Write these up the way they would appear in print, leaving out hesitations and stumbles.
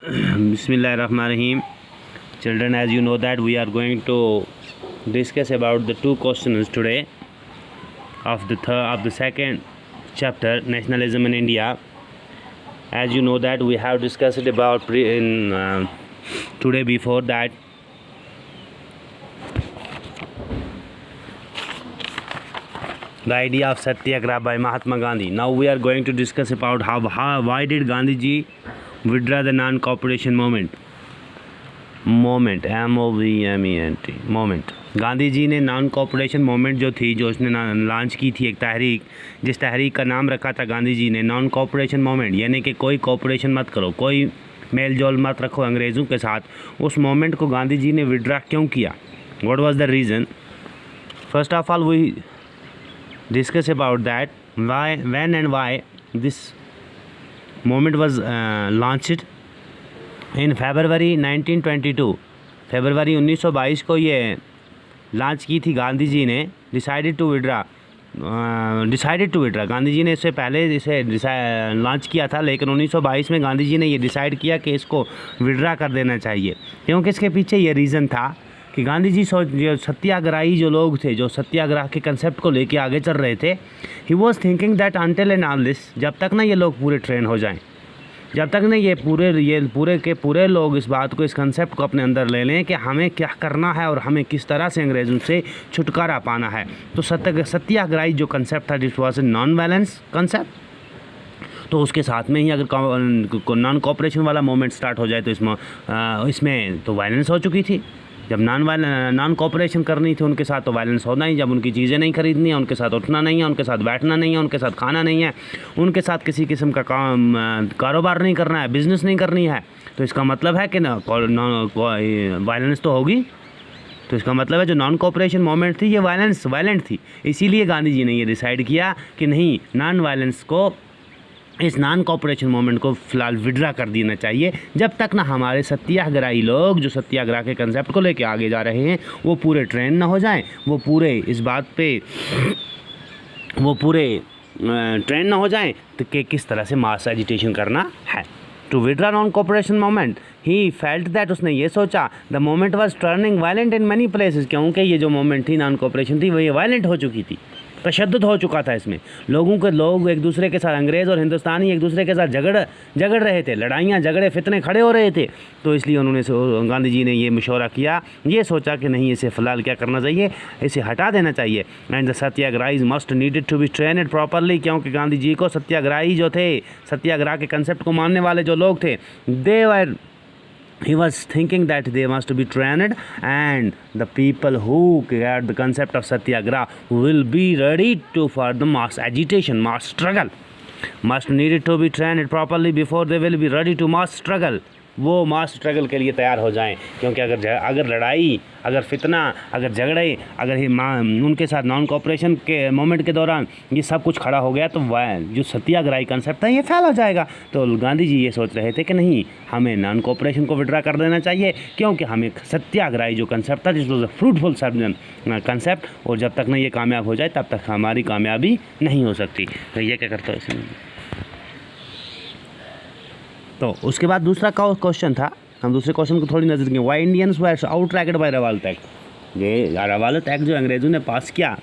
Bismillahirrahmanirrahim. Children, as you know that we are going to discuss about the two questions today of the second chapter, nationalism in India. As you know that we have discussed it about today before that. The idea of Satyagraha by Mahatma Gandhi. Now we are going to discuss about why did Gandhiji withdraw the non-cooperation movement. M-O-V-M-E-N-T moment. Gandhi ji ने non corporation moment जो थी, जो उसने launch की थी, एक तहरीक, जिस तहरीक का नाम रखा था गांधी जी ने नॉन कॉपरेशन मोमेंट, यानी कि कोई कॉपरेशन मत करो, कोई मेल जोल मत रखो अंग्रेज़ों के साथ। उस मोमेंट को गांधी जी ने विड्रा क्यों किया? What was the reason? First of all we discuss about that why, when and why this moment was launched in February 1922। फरवरी 1922 को ये लॉन्च की थी गांधी जी ने। Decided to withdraw Gandhi ji ने इससे पहले इसे लॉन्च किया था, लेकिन 1922 में गांधी जी ने ये डिसाइड किया कि इसको विड्रा कर देना चाहिए, क्योंकि इसके पीछे ये रीज़न था कि गांधी जी जो सत्याग्रही जो लोग थे, जो सत्याग्रह के कंसेप्ट को लेके आगे चल रहे थे, he was thinking that until and all this, जब तक ना ये लोग पूरे ट्रेन हो जाएं, जब तक ना ये पूरे के पूरे लोग इस बात को, इस कंसेप्ट को अपने अंदर ले लें कि हमें क्या करना है और हमें किस तरह से अंग्रेज़ों से छुटकारा पाना है। तो सत्याग्रही जो कंसेप्ट था, this was a non violence concept, तो उसके साथ में ही अगर नॉन कॉपरेशन वाला मूवमेंट स्टार्ट हो जाए तो इसमें तो वायलेंस हो चुकी थी। जब नॉन कॉपरेशन करनी थी उनके साथ, तो वायलेंस होना ही। जब उनकी चीज़ें नहीं खरीदनी है, उनके साथ उठना नहीं है, उनके साथ बैठना नहीं है, उनके साथ खाना नहीं है, उनके साथ किसी किस्म का कारोबार नहीं करना है, बिज़नेस नहीं करनी है, तो इसका मतलब है कि वायलेंस तो होगी। तो इसका मतलब है जो नॉन कॉपरेशन मूवमेंट थी ये वायलेंट थी। इसीलिए गांधी जी ने ये डिसाइड किया कि नहीं, नॉन वायलेंस को, इस नॉन कॉपरेशन मूवमेंट को फ़िलहाल विड्रा कर देना चाहिए, जब तक ना हमारे सत्याग्रही लोग जो सत्याग्रह के कंसेप्ट को लेके आगे जा रहे हैं वो पूरे ट्रेन ना हो जाएं, वो पूरे ट्रेन ना हो जाएं, तो कि किस तरह से मास एजिटेशन करना है। To withdraw non cooperation movement, he felt that, उसने ये सोचा, the moment was turning violent in many places, क्योंकि ये जो मोमेंट थी नॉन कॉपरेशन थी वो ये वायलेंट हो चुकी थी, तशद्दुद हो चुका था इसमें। लोग एक दूसरे के साथ, अंग्रेज़ और हिंदुस्तानी एक दूसरे के साथ झगड़ रहे थे, लड़ाइयाँ झगड़े फितने खड़े हो रहे थे। तो इसलिए गांधी जी ने ये मशवरा किया, ये सोचा कि नहीं, इसे फ़िलहाल क्या करना चाहिए, इसे हटा देना चाहिए। And the satyagrahis must needed to be trained properly, क्योंकि गांधी जी को सत्याग्रही जो थे, सत्याग्रह के कंसेप्ट को मानने वाले जो लोग थे, he was thinking that they must be trained, and the people who get the concept of satyagraha will be ready for the mass agitation, mass struggle, must needed to be trained properly before they will be ready to mass struggle। वो मास struggle के लिए तैयार हो जाएं, क्योंकि अगर लड़ाई, अगर फितना, अगर झगड़े, अगर उनके साथ नॉन कॉपरेशन के मोमेंट के दौरान ये सब कुछ खड़ा हो गया, तो जो सत्याग्रही कंसेप्ट था ये फेल हो जाएगा। तो गांधी जी ये सोच रहे थे कि नहीं, हमें नॉन कॉपरेशन को विड्रा कर देना चाहिए, क्योंकि हमें सत्याग्रही जो कंसेप्ट था, जिस वॉज अ फ्रूटफुल कंसेप्ट, और जब तक ना ये कामयाब हो जाए तब तक हमारी कामयाबी नहीं हो सकती। तो ये क्या करता है इसमें। तो उसके बाद दूसरा क्वेश्चन था, हम दूसरे क्वेश्चन को थोड़ी नज़र देंगे। Why Indians were outraged by Rowlatt Act. ये रवालत एक्ट जो अंग्रेज़ों ने पास किया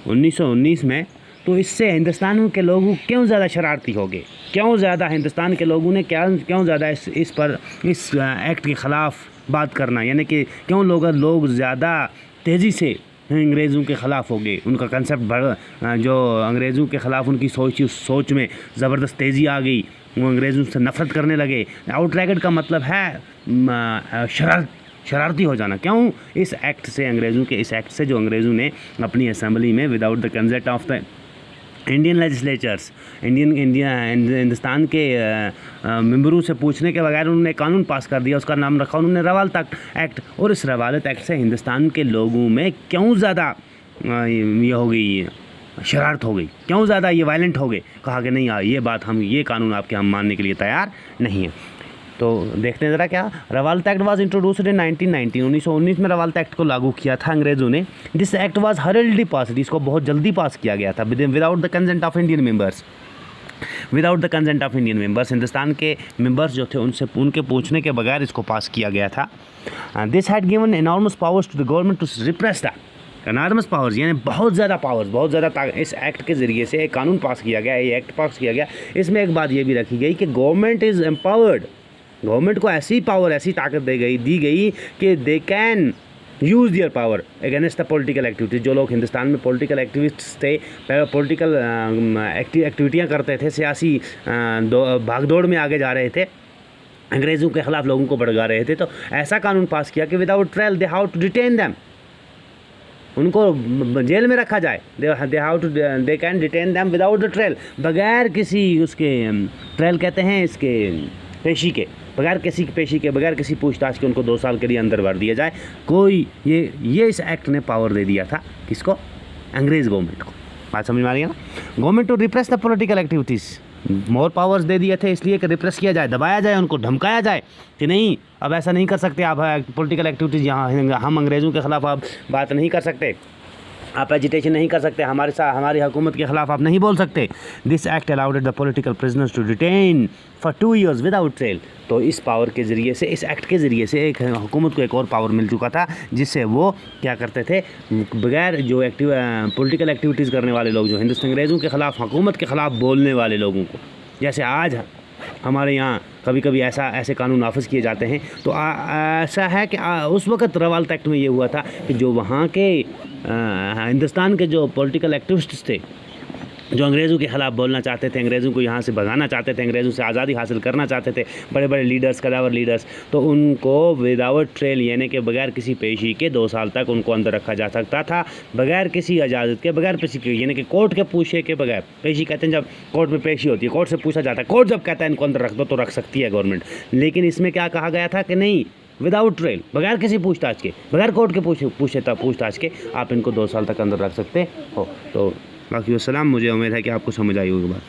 1919 में, तो इससे हिंदुस्तान के लोग क्यों ज़्यादा शरारती हो गए, क्यों ज़्यादा हिंदुस्तान के लोगों ने क्यों ज़्यादा इस एक्ट के ख़िलाफ़ बात करना, यानी कि क्यों लोग ज़्यादा तेज़ी से अंग्रेज़ों के ख़िलाफ़ हो गए। उनका कंसेप्ट जो अंग्रेज़ों के ख़िलाफ़ उनकी सोच में ज़बरदस्त तेज़ी आ गई, वो अंग्रेज़ों से नफ़रत करने लगे। आउटरैकेड का मतलब है शरारती हो जाना। क्यों? इस एक्ट से जो अंग्रेज़ों ने अपनी असेंबली में without the consent of the Indian legislatures, Hindustan के मेंबरों से पूछने के बगैर उन्होंने कानून पास कर दिया, उसका नाम रखा उन्होंने रवालत एक्ट। और इस रवालत एक्ट से हिंदुस्तान के लोगों में क्यों ज़्यादा ये हो गई, शरारत हो गई, क्यों ज़्यादा ये वायलेंट हो गए। कहा कि नहीं, ये बात ये कानून हम मानने के लिए तैयार नहीं है। तो देखते हैं ज़रा क्या। रवालत एक्ट वाज इंट्रोड्यूस्ड इन 1919 में रवालत एक्ट को लागू किया था अंग्रेज़ों ने। दिस एक्ट वाज हर्रिडली पास्ड, इसको बहुत जल्दी पास किया गया था without the consent of Indian members. Without the consent of Indian members, Hindustan के मेंबर्स जो थे उनसे उनके पूछने के बगैर इसको पास किया गया था। This had given enormous powers to the government to repress the enormous powers, यानी बहुत ज़्यादा पावर्स, बहुत ज़्यादा इस एक्ट के ज़रिए से एक कानून पास किया गया, ये एक्ट पास किया गया। इसमें एक बात ये भी रखी गई कि गवर्नमेंट इज़ एम्पावर्ड, गवर्नमेंट को ऐसी पावर, ऐसी ताकत दी गई कि they can use their power against the political activities. जो लोग हिंदुस्तान में पॉलिटिकल एक्टिविस्ट्स थे, पॉलिटिकल एक्टिविटियाँ करते थे, सियासी भागदौड़ में आगे जा रहे थे, अंग्रेज़ों के ख़िलाफ़ लोगों को भड़का रहे थे, तो ऐसा कानून पास किया कि without trial they have to detain them, उनको जेल में रखा जाए। They can detain them without the trial, बगैर किसी उसके ट्रायल कहते हैं इसके पेशी के, बगैर किसी पेशी के, बगैर किसी पूछताछ के उनको 2 साल के लिए अंदर भर दिया जाए। कोई ये इस एक्ट ने पावर दे दिया था किसको? अंग्रेज़ गवर्नमेंट को। बात समझ में आ रही है ना? Government to repress the political activities, more powers दे दिए थे इसलिए कि रिप्रेस किया जाए, दबाया जाए, उनको धमकाया जाए कि नहीं अब ऐसा नहीं कर सकते आप, पॉलिटिकल एक्टिविटीज़ यहाँ हम अंग्रेज़ों के ख़िलाफ़ आप बात नहीं कर सकते, आप एजिटेशन नहीं कर सकते, हमारे साथ हमारी हुकूमत के ख़िलाफ़ आप नहीं बोल सकते। This act allowed the political prisoners to detain for 2 years without trial. तो इस पावर के ज़रिए से, इस एक्ट के ज़रिए से एक हुकूमत को एक और पावर मिल चुका था, जिससे वो क्या करते थे, बगैर जो पॉलिटिकल एक्टिविटीज़ करने वाले लोग, जो अंग्रेज़ों के ख़िलाफ़, हुकूमत के ख़िलाफ़ बोलने वाले लोगों को, जैसे आज हमारे यहाँ कभी कभी ऐसे कानून नाफिज किए जाते हैं, तो ऐसा है कि उस वक़्त रवालत एक्ट में ये हुआ था कि जो वहाँ के हिंदुस्तान के जो पॉलिटिकल एक्टिविस्ट्स थे, जो अंग्रेज़ों के ख़िलाफ़ बोलना चाहते थे, अंग्रेज़ों को यहाँ से भगाना चाहते थे, अंग्रेज़ों से आज़ादी हासिल करना चाहते थे, बड़े बड़े लीडर्स, कदावर लीडर्स, तो उनको विदाउट ट्रायल यानी कि बगैर किसी पेशी के 2 साल तक उनको अंदर रखा जा सकता था, बगैर किसी इजाज़त के, बगैर पेशी के, यानी कि कोर्ट के पूछे के बगैर। पेशी कहते हैं जब कोर्ट में पेशी होती है, कोर्ट से पूछा जाता है, कोर्ट जब कहता है इनको अंदर रख दो तो रख सकती है गवर्नमेंट। लेकिन इसमें क्या कहा गया था कि नहीं, विदाउट ट्रायल, बगैर किसी पूछताछ के, बगैर कोर्ट के पूछताछ के आप इनको 2 साल तक अंदर रख सकते हो। तो बाकी वस्सलाम, मुझे उम्मीद है कि आपको समझ आई होगी बात।